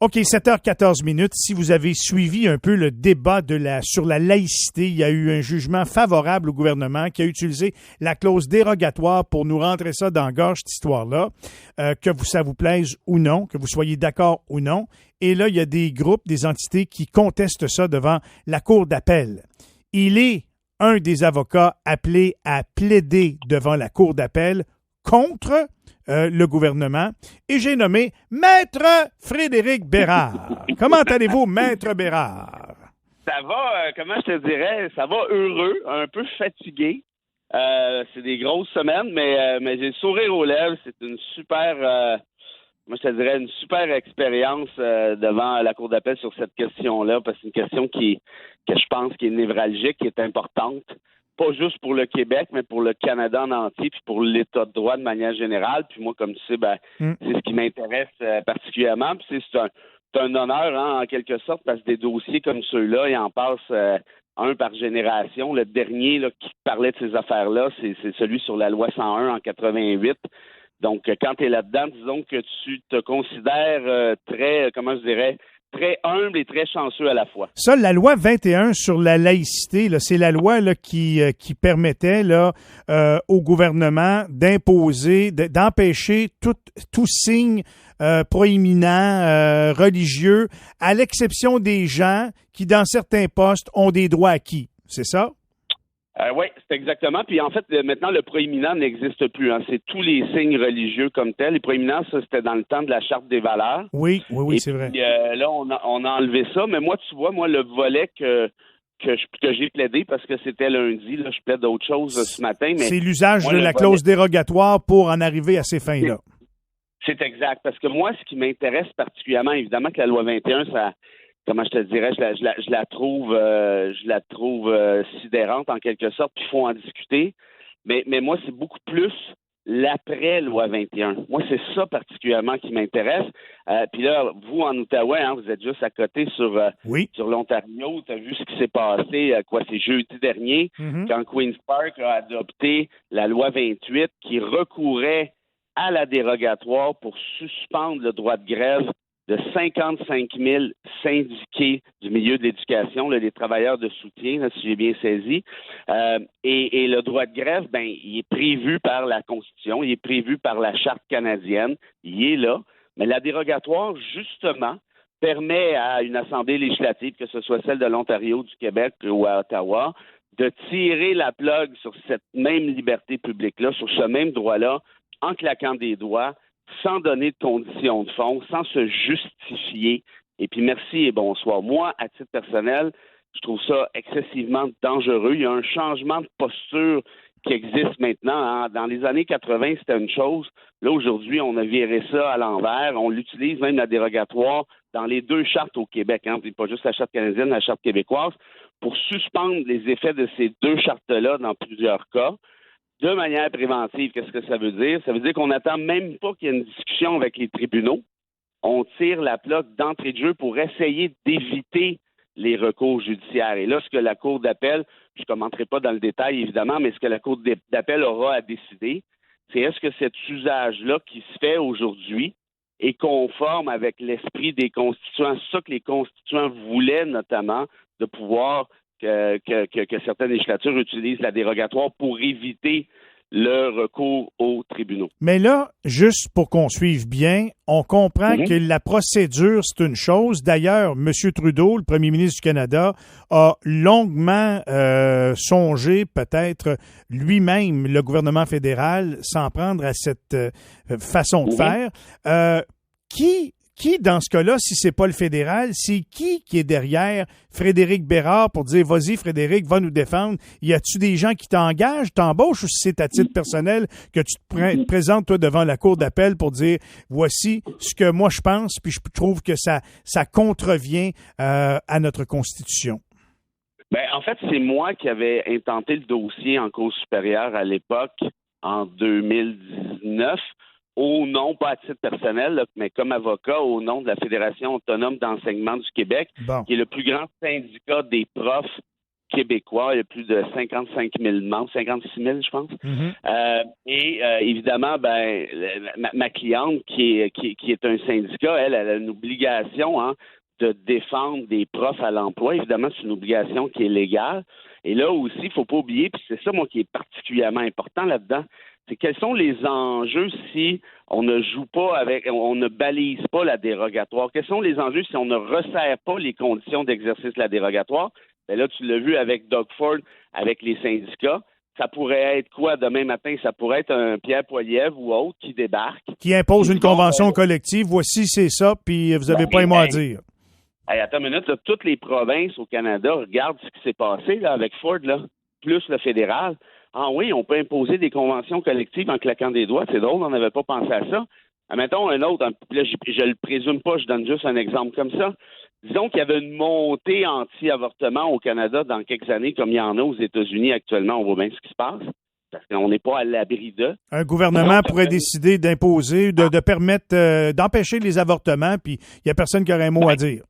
OK, 7h14. Si vous avez suivi un peu le débat sur la laïcité, il y a eu un jugement favorable au gouvernement qui a utilisé la clause dérogatoire pour nous rentrer ça dans la gorge, cette histoire-là, ça vous plaise ou non, que vous soyez d'accord ou non. Et là, il y a des groupes, des entités qui contestent ça devant la Cour d'appel. Il est un des avocats appelés à plaider devant la Cour d'appel contre le gouvernement, et j'ai nommé Maître Frédéric Bérard. Comment allez-vous, Maître Bérard? Ça va, comment je te dirais, ça va heureux, un peu fatigué. C'est des grosses semaines, mais j'ai le sourire aux lèvres. C'est une super, moi je te dirais, une super expérience devant la Cour d'appel sur cette question-là, parce que c'est une question que je pense qui est névralgique, qui est importante. Pas juste pour le Québec, mais pour le Canada en entier, puis pour l'État de droit de manière générale. Puis moi, comme tu sais, c'est ce qui m'intéresse particulièrement. Puis c'est un honneur, hein, en quelque sorte, parce que des dossiers comme ceux-là, il en passe un par génération. Le dernier là, qui parlait de ces affaires-là, c'est celui sur la loi 101 en 88. Donc, quand tu es là-dedans, disons que tu te considères très, comment je dirais, très humble et très chanceux à la fois. Ça, la loi 21 sur la laïcité, là, c'est la loi là, qui permettait là, au gouvernement d'empêcher tout signe proéminent religieux, à l'exception des gens qui, dans certains postes, ont des droits acquis. C'est ça? Oui, c'est exactement. Puis en fait, maintenant, le proéminent n'existe plus. Hein. C'est tous les signes religieux comme tels. Les proéminents, ça, c'était dans le temps de la Charte des valeurs. Oui, c'est vrai. Là, on a enlevé ça. Mais moi, tu vois, le volet que j'ai plaidé, parce que c'était lundi, là, je plaide d'autres choses ce matin. Mais c'est l'usage de la clause dérogatoire pour en arriver à ces fins-là. C'est exact. Parce que moi, ce qui m'intéresse particulièrement, évidemment, que la loi 21, ça... Comment je te dirais, je la trouve sidérante en quelque sorte, puis il faut en discuter. Mais moi, c'est beaucoup plus l'après loi 21. Moi, c'est ça particulièrement qui m'intéresse. Puis là, vous, en Outaouais, hein, vous êtes juste à côté sur l'Ontario. Tu as vu ce qui s'est passé, c'est jeudi dernier, quand Queen's Park a adopté la loi 28 qui recourait à la dérogatoire pour suspendre le droit de grève de 55 000 syndiqués du milieu de l'éducation, là, les travailleurs de soutien, là, si j'ai bien saisi. Et le droit de grève, il est prévu par la Constitution, il est prévu par la Charte canadienne, il est là. Mais la dérogatoire, justement, permet à une assemblée législative, que ce soit celle de l'Ontario, du Québec ou à Ottawa, de tirer la plug sur cette même liberté publique-là, sur ce même droit-là, en claquant des doigts, sans donner de conditions de fond, sans se justifier. Et puis merci et bonsoir. Moi, à titre personnel, je trouve ça excessivement dangereux. Il y a un changement de posture qui existe maintenant. Hein. Dans les années 80, c'était une chose. Là, aujourd'hui, on a viré ça à l'envers. On l'utilise même la dérogatoire dans les deux chartes au Québec, hein, pas juste la charte canadienne, la charte québécoise, pour suspendre les effets de ces deux chartes-là dans plusieurs cas. De manière préventive, qu'est-ce que ça veut dire? Ça veut dire qu'on n'attend même pas qu'il y ait une discussion avec les tribunaux. On tire la plug d'entrée de jeu pour essayer d'éviter les recours judiciaires. Et là, ce que la Cour d'appel, je ne commenterai pas dans le détail, évidemment, mais ce que la Cour d'appel aura à décider, c'est est-ce que cet usage-là qui se fait aujourd'hui est conforme avec l'esprit des constituants, ça que les constituants voulaient notamment, de pouvoir que certaines législatures utilisent la dérogatoire pour éviter le recours aux tribunaux. Mais là, juste pour qu'on suive bien, on comprend que la procédure, c'est une chose. D'ailleurs, M. Trudeau, le premier ministre du Canada, a longuement songé, peut-être lui-même, le gouvernement fédéral, s'en prendre à cette façon de faire. Qui, dans ce cas-là, si c'est pas le fédéral, c'est qui est derrière Frédéric Bérard pour dire « Vas-y, Frédéric, va nous défendre ». Y a-tu des gens qui t'engagent, t'embauchent, ou si c'est à titre personnel que tu te présentes, toi, devant la cour d'appel pour dire « Voici ce que moi je pense, puis je trouve que ça contrevient à notre Constitution ». En fait, c'est moi qui avais intenté le dossier en Cour supérieure à l'époque, en 2019, au nom, pas à titre personnel, là, mais comme avocat, au nom de la Fédération autonome d'enseignement du Québec, qui est le plus grand syndicat des profs québécois. Il y a plus de 55 000 membres, 56 000, je pense. Évidemment, ma cliente, qui est un syndicat, elle a une obligation de défendre des profs à l'emploi. Évidemment, c'est une obligation qui est légale. Et là aussi, il ne faut pas oublier, puis c'est ça, moi, qui est particulièrement important là-dedans, c'est quels sont les enjeux si on ne joue pas avec, on ne balise pas la dérogatoire? Quels sont les enjeux si on ne resserre pas les conditions d'exercice de la dérogatoire? Bien là, tu l'as vu avec Doug Ford, avec les syndicats. Ça pourrait être quoi demain matin? Ça pourrait être un Pierre Poilievre ou autre qui débarque. Qui impose une convention collective. Voici, c'est ça, puis vous n'avez pas un mot à dire. Hey, attends une minute, là, toutes les provinces au Canada, regarde ce qui s'est passé là, avec Ford, là, plus le fédéral. Ah oui, on peut imposer des conventions collectives en claquant des doigts. C'est drôle, on n'avait pas pensé à ça. Mettons un autre, là, je le présume pas, je donne juste un exemple comme ça. Disons qu'il y avait une montée anti-avortement au Canada dans quelques années, comme il y en a aux États-Unis actuellement. On voit bien ce qui se passe, parce qu'on n'est pas à l'abri d'eux. Un gouvernement pourrait décider d'imposer, de permettre, d'empêcher les avortements, puis il n'y a personne qui aurait un mot à dire.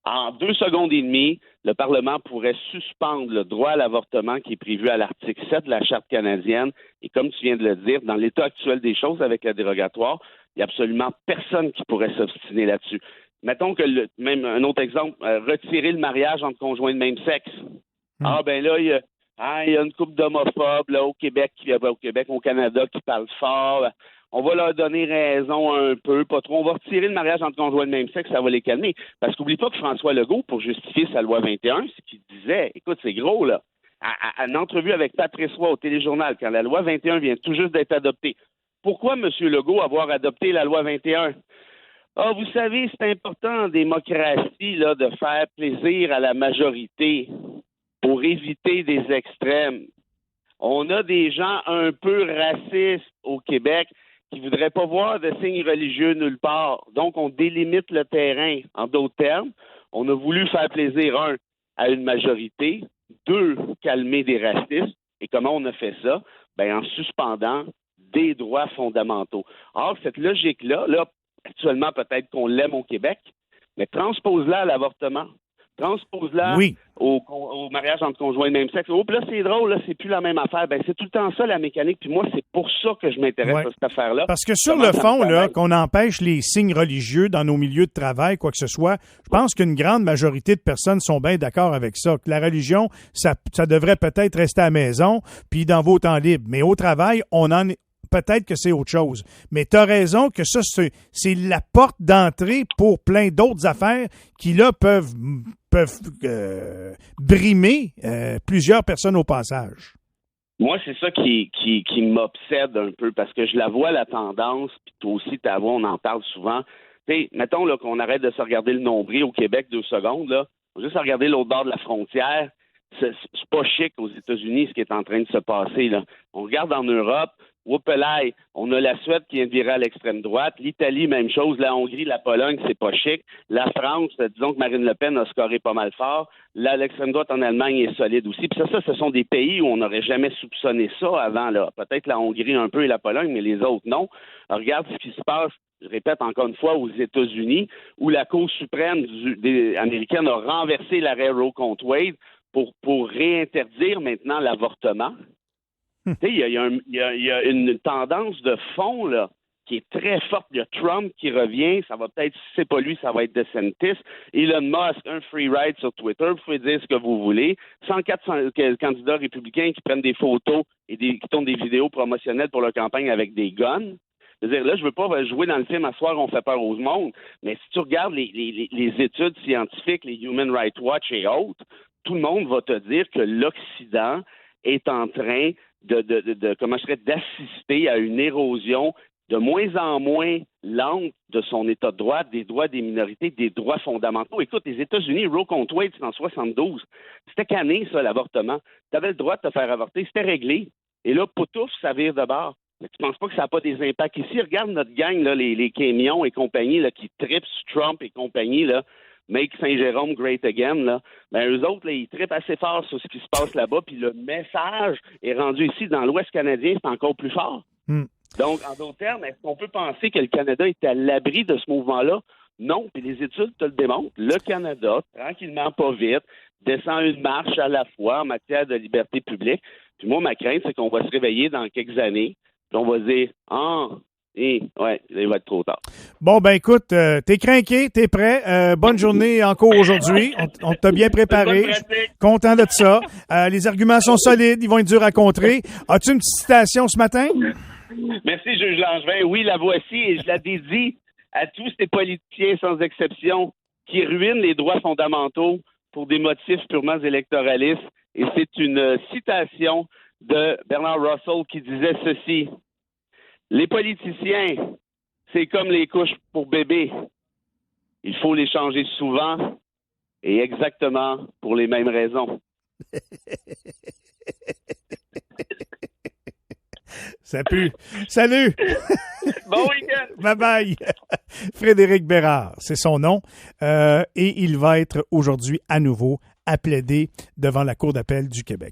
En 2 secondes et demie, le Parlement pourrait suspendre le droit à l'avortement qui est prévu à l'article 7 de la Charte canadienne. Et comme tu viens de le dire, dans l'état actuel des choses avec la dérogatoire, il n'y a absolument personne qui pourrait s'obstiner là-dessus. Mettons que, même un autre exemple, retirer le mariage entre conjoints de même sexe. Ah, ben là, il y a une couple d'homophobes là, au Québec, au Canada, qui parlent fort. On va leur donner raison un peu, pas trop. On va retirer le mariage entre conjoints de même sexe, ça va les calmer. Parce qu'oublie pas que François Legault, pour justifier sa loi 21, ce qu'il disait, écoute, c'est gros, là, à une entrevue avec Patrice Roy au Téléjournal, quand la loi 21 vient tout juste d'être adoptée. Pourquoi M. Legault avoir adopté la loi 21? Ah, vous savez, c'est important en démocratie là, de faire plaisir à la majorité pour éviter des extrêmes. On a des gens un peu racistes au Québec qui ne voudraient pas voir de signes religieux nulle part. Donc, on délimite le terrain. En d'autres termes, on a voulu faire plaisir, 1, à une majorité, 2, calmer des racistes. Et comment on a fait ça? Bien, en suspendant des droits fondamentaux. Or, cette logique-là, actuellement, peut-être qu'on l'aime au Québec, mais transpose-la à l'avortement. Transpose-la au mariage entre conjoints de même sexe. Oh, puis là, c'est drôle, là, c'est plus la même affaire. Ben, c'est tout le temps ça, la mécanique. Puis moi, c'est pour ça que je m'intéresse à cette affaire-là. Parce que sur le fond, là, qu'on empêche les signes religieux dans nos milieux de travail, quoi que ce soit, je pense qu'une grande majorité de personnes sont bien d'accord avec ça. Que la religion, ça devrait peut-être rester à la maison, puis dans vos temps libres. Mais au travail, peut-être que c'est autre chose. Mais tu as raison que ça, c'est la porte d'entrée pour plein d'autres affaires qui, là, peuvent brimer plusieurs personnes au passage. Moi, c'est ça qui m'obsède un peu, parce que je la vois, la tendance, puis toi aussi, ta voix, on en parle souvent. T'sais, mettons là, qu'on arrête de se regarder le nombril au Québec 2 secondes, là, on va juste regarder l'autre bord de la frontière. C'est pas chic aux États-Unis ce qui est en train de se passer, là. On regarde en Europe, whoopelaï, on a la Suède qui vient de virer à l'extrême droite, l'Italie, même chose, la Hongrie, la Pologne, c'est pas chic, la France, disons que Marine Le Pen a scoré pas mal fort, là, l'extrême droite en Allemagne est solide aussi, puis ça, ce sont des pays où on n'aurait jamais soupçonné ça avant, là. Peut-être la Hongrie un peu et la Pologne, mais les autres, non. Alors, regarde ce qui se passe, je répète encore une fois, aux États-Unis, où la Cour suprême américaine a renversé l'arrêt Roe contre Wade pour réinterdire maintenant l'avortement. Il y a une tendance de fond là, qui est très forte. Il y a Trump qui revient, ça va peut-être, si c'est pas lui, ça va être DeSantis. Elon Musk, un free ride sur Twitter, vous pouvez dire ce que vous voulez. 104 candidats républicains qui prennent des photos et qui tournent des vidéos promotionnelles pour leur campagne avec des guns. C'est-à-dire, là, je veux pas jouer dans le film « À soir, on fait peur au monde », mais si tu regardes les études scientifiques, les Human Rights Watch et autres, tout le monde va te dire que l'Occident est en train d'assister à une érosion de moins en moins lente de son état de droit, des droits des minorités, des droits fondamentaux. Écoute, les États-Unis, Roe contre Wade, c'est en 72. C'était cané, ça, l'avortement. Tu avais le droit de te faire avorter, c'était réglé. Et là, potouf, ça vire de bord. Mais tu penses pas que ça n'a pas des impacts ici? Regarde notre gang, là, les camions et compagnie, là, qui trippent sur Trump et compagnie, là, Make Saint-Jérôme great again, là. Ben, eux autres, là, ils trippent assez fort sur ce qui se passe là-bas, puis le message est rendu ici, dans l'Ouest canadien, c'est encore plus fort. Donc, en d'autres termes, est-ce qu'on peut penser que le Canada est à l'abri de ce mouvement-là? Non, puis les études te le démontrent. Le Canada, tranquillement, pas vite, descend une marche à la fois en matière de liberté publique. Puis moi, ma crainte, c'est qu'on va se réveiller dans quelques années, puis on va se dire ouais, il va être trop tard. Bon, ben écoute, t'es craqué, t'es prêt. Bonne journée encore aujourd'hui. On t'a bien préparé. Content de ça. Les arguments sont solides, ils vont être durs à contrer. As-tu une petite citation ce matin? Merci, Juge Langevin. Oui, la voici, et je la dédie à tous ces politiciens, sans exception, qui ruinent les droits fondamentaux pour des motifs purement électoralistes. Et c'est une citation de Bernard Russell qui disait ceci. Les politiciens, c'est comme les couches pour bébé. Il faut les changer souvent et exactement pour les mêmes raisons. Ça pue. Salut! Bon week-end! Bye-bye! Frédéric Bérard, c'est son nom. Et il va être aujourd'hui à nouveau à plaider devant la Cour d'appel du Québec.